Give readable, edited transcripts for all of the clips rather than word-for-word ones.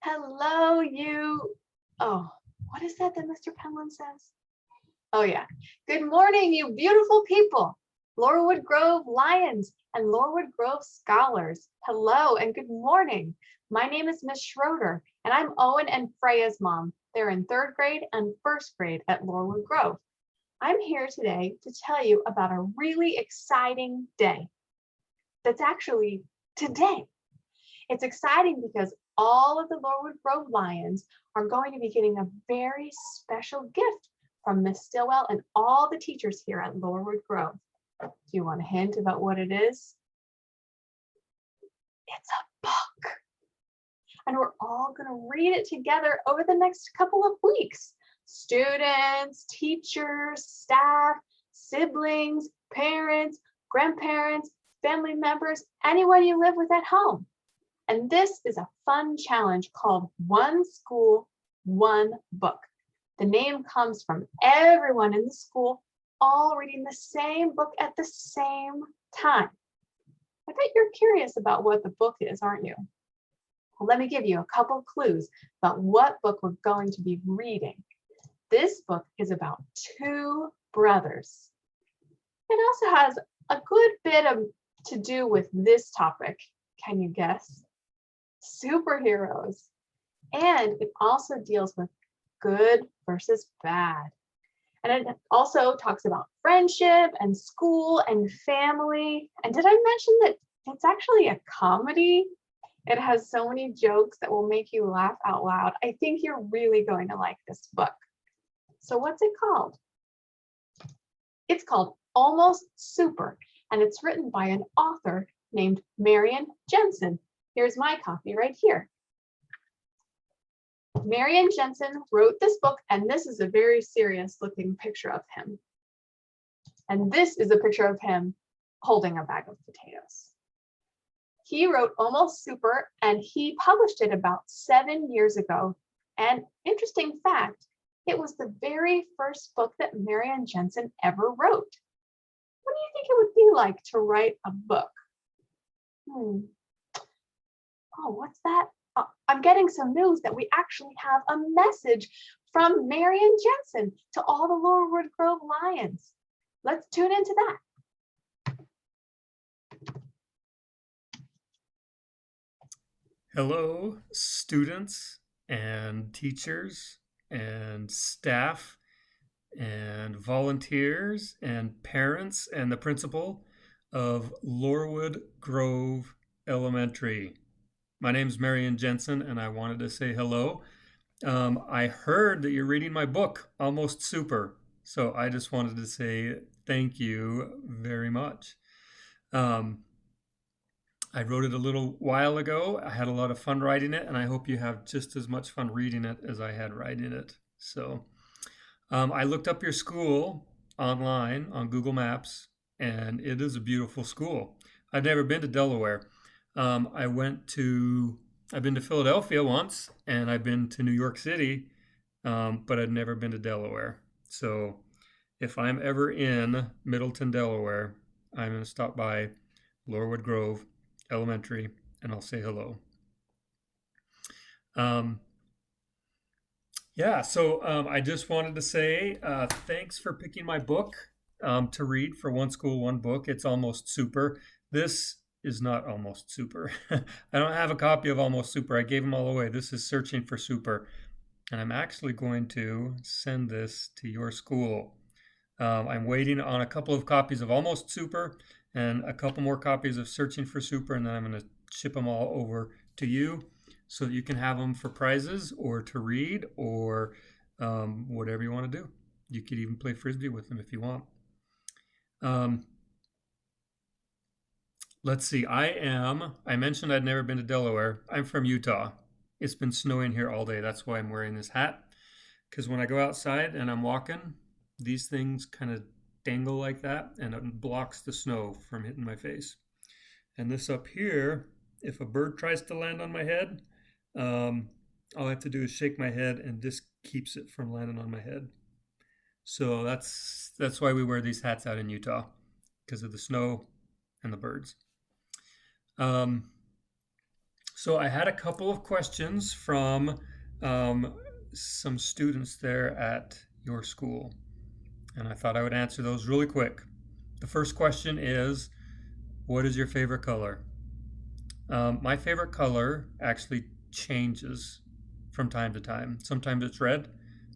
Hello, you. Oh, what is that Mr. Penland says? Oh, yeah. Good morning, you beautiful people. Laurelwood Grove Lions and Laurelwood Grove Scholars. Hello and good morning. My name is Miss Schroeder, and I'm Owen and Freya's mom. They're in third grade and first grade at Laurelwood Grove. I'm here today to tell you about a really exciting day. That's actually today. It's exciting because all of the Laurelwood Grove Lions are going to be getting a very special gift from Miss Stillwell and all the teachers here at Laurelwood Grove. Do you want a hint about what it is? It's a book. And we're all going to read it together over the next couple of weeks. Students, teachers, staff, siblings, parents, grandparents, family members, anyone you live with at home. And this is a fun challenge called One School, One Book. The name comes from everyone in the school all reading the same book at the same time. I bet you're curious about what the book is, aren't you? Well, let me give you a couple clues about what book we're going to be reading. This book is about two brothers. It also has a good bit to do with this topic. Can you guess? Superheroes. And it also deals with good versus bad. And it also talks about friendship and school and family. And did I mention that it's actually a comedy? It has so many jokes that will make you laugh out loud. I think you're really going to like this book. So what's it called? It's called Almost Super, and it's written by an author named Marion Jensen. Here's my copy right here. Marion Jensen wrote this book, and this is a very serious looking picture of him. And this is a picture of him holding a bag of potatoes. He wrote Almost Super, and he published it about 7 years ago. And interesting fact, it was the very first book that Marion Jensen ever wrote. What do you think it would be like to write a book? Oh, what's that? I'm getting some news that we actually have a message from Marion Jensen to all the Laurelwood Grove Lions. Let's tune into that. Hello, students and teachers and staff and volunteers and parents and the principal of Laurelwood Grove Elementary. My name is Marion Jensen, and I wanted to say hello. I heard that you're reading my book, Almost Super, so I just wanted to say thank you very much. I wrote it a little while ago. I had a lot of fun writing it, and I hope you have just as much fun reading it as I had writing it. So I looked up your school online on Google Maps, and it is a beautiful school. I've never been to Delaware. I've been to Philadelphia once, and I've been to New York City, but I've never been to Delaware. So if I'm ever in Middleton, Delaware, I'm going to stop by Laurelwood Grove Elementary, and I'll say hello. I just wanted to say thanks for picking my book to read for One School, One Book. It's Almost Super. This is not Almost Super. I don't have a copy of Almost Super. I gave them all away. This is Searching for Super. And I'm actually going to send this to your school. I'm waiting on a couple of copies of Almost Super and a couple more copies of Searching for Super, and then I'm going to ship them all over to you so that you can have them for prizes or to read or whatever you want to do. You could even play Frisbee with them if you want. Let's see. I mentioned I'd never been to Delaware. I'm from Utah. It's been snowing here all day. That's why I'm wearing this hat. Because when I go outside and I'm walking, these things kind of dangle like that, and it blocks the snow from hitting my face. And this up here, if a bird tries to land on my head, all I have to do is shake my head, and this keeps it from landing on my head. So that's why we wear these hats out in Utah, because of the snow and the birds. So I had a couple of questions from um, some students there at your school, and I thought I would answer those really quick. The first question is, what is your favorite color? My favorite color actually changes from time to time. Sometimes it's red,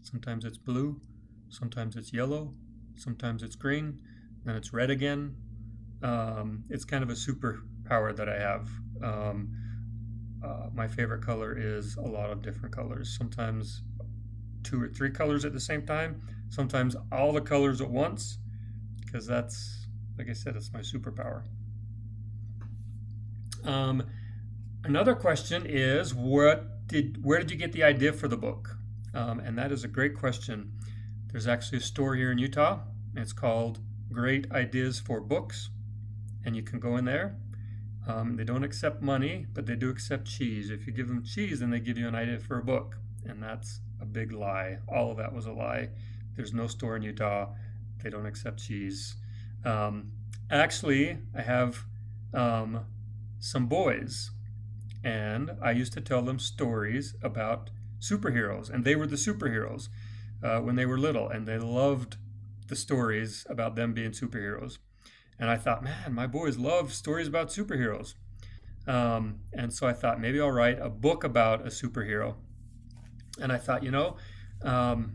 sometimes it's blue, sometimes it's yellow, sometimes it's green, then it's red again. It's kind of a superpower that I have. Um, my favorite color is a lot of different colors. Sometimes two or three colors at the same time. Sometimes all the colors at once, because that's, like I said, it's my superpower. Um, Another question is, where did you get the idea for the book? And that is a great question. There's actually a store here in Utah. It's called Great Ideas for Books, and you can go in there. They don't accept money, but they do accept cheese. If you give them cheese, then they give you an idea for a book, and that's a big lie. All of that was a lie. There's no store in Utah. They don't accept cheese. Um, Actually, I have some boys, and I used to tell them stories about superheroes, and they were the superheroes when they were little, and they loved the stories about them being superheroes. And I thought, man, my boys love stories about superheroes. And so I thought maybe I'll write a book about a superhero. And I thought, um,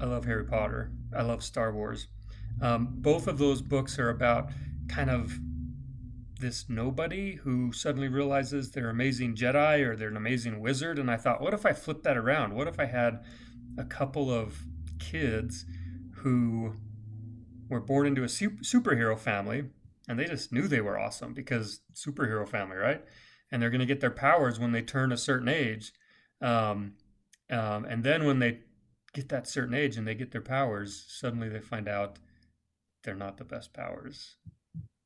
I love Harry Potter. I love Star Wars. Both of those books are about kind of this nobody who suddenly realizes they're an amazing Jedi or they're an amazing wizard. And I thought, what if I flipped that around? What if I had a couple of kids who were born into a superhero family and they just knew they were awesome because superhero family, right? And they're going to get their powers when they turn a certain age. Um, and then when they get that certain age and they get their powers, suddenly they find out they're not the best powers.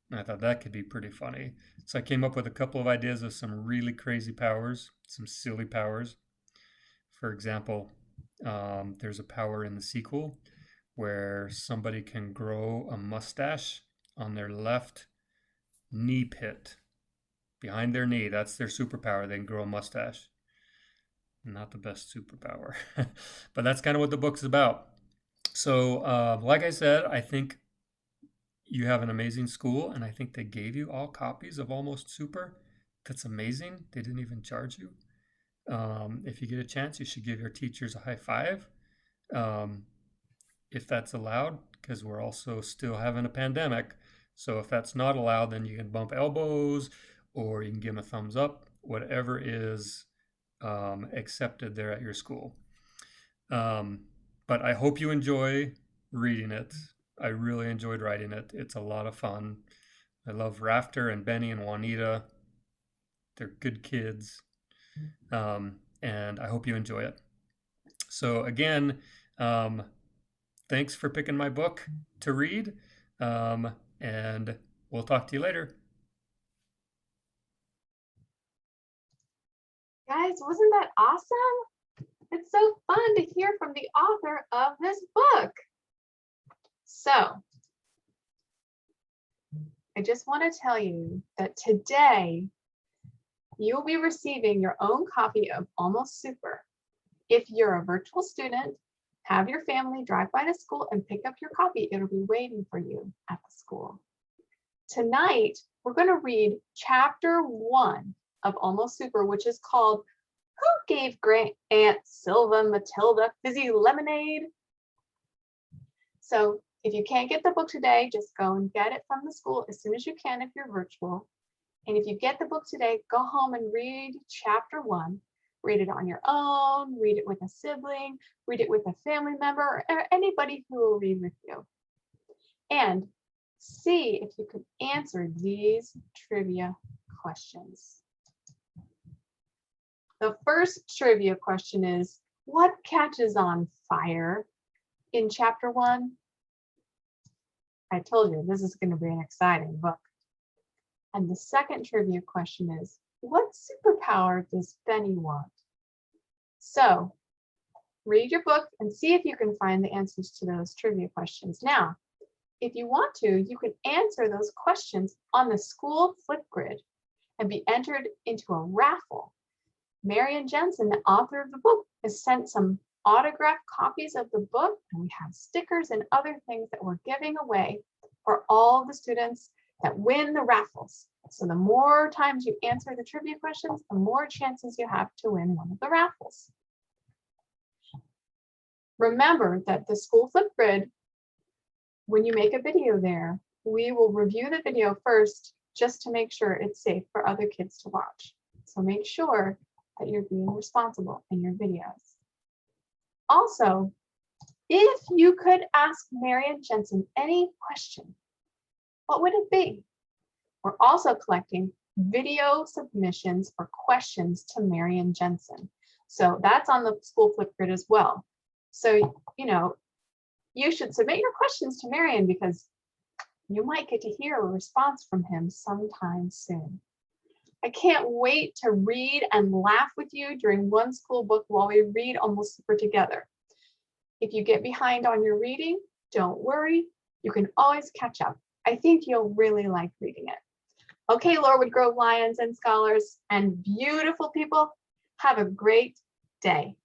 And I thought that could be pretty funny. So I came up with a couple of ideas of some really crazy powers, some silly powers. For example, there's a power in the sequel where somebody can grow a mustache on their left knee pit, behind their knee. That's their superpower. They can grow a mustache. Not the best superpower, but that's kind of what the book's about. So, like I said, I think you have an amazing school, and I think they gave you all copies of Almost Super. That's amazing. They didn't even charge you. If you get a chance, you should give your teachers a high five, um, if that's allowed, because we're also still having a pandemic. So if that's not allowed, then you can bump elbows or you can give them a thumbs up, whatever is accepted there at your school. But I hope you enjoy reading it. I really enjoyed writing it. It's a lot of fun. I love Rafter and Benny and Juanita. They're good kids. And I hope you enjoy it. So again, thanks for picking my book to read. And we'll talk to you later. Guys, wasn't that awesome? It's so fun to hear from the author of this book. So I just want to tell you that today you will be receiving your own copy of Almost Super. If you're a virtual student, have your family drive by the school and pick up your copy. It'll be waiting for you at the school. Tonight, we're going to read chapter 1 of Almost Super, which is called Who Gave Aunt Silva Matilda Fizzy Lemonade? So if you can't get the book today, just go and get it from the school as soon as you can if you're virtual. And if you get the book today, go home and read chapter 1. Read it on your own, read it with a sibling, read it with a family member, or anybody who will read with you. And see if you can answer these trivia questions. The first trivia question is, what catches on fire in chapter 1? I told you this is going to be an exciting book. And the second trivia question is, what superpower does Benny want? So read your book and see if you can find the answers to those trivia questions. Now, if you want to, you can answer those questions on the school Flipgrid. and be entered into a raffle. Marian Jensen, the author of the book, has sent some autographed copies of the book, and we have stickers and other things that we're giving away for all the students that win the raffles. So the more times you answer the trivia questions, the more chances you have to win one of the raffles. Remember that the school Flipgrid, when you make a video there, we will review the video first just to make sure it's safe for other kids to watch. So make sure that you're being responsible in your videos. Also, if you could ask Marian Jensen any question, what would it be? We're also collecting video submissions for questions to Marian Jensen. So that's on the school Flipgrid as well. So, you should submit your questions to Marian because you might get to hear a response from him sometime soon. I can't wait to read and laugh with you during one school book while we read Almost Super together. If you get behind on your reading, don't worry, you can always catch up. I think you'll really like reading it. Okay, Laurelwood Grove Lions and Scholars and beautiful people, have a great day.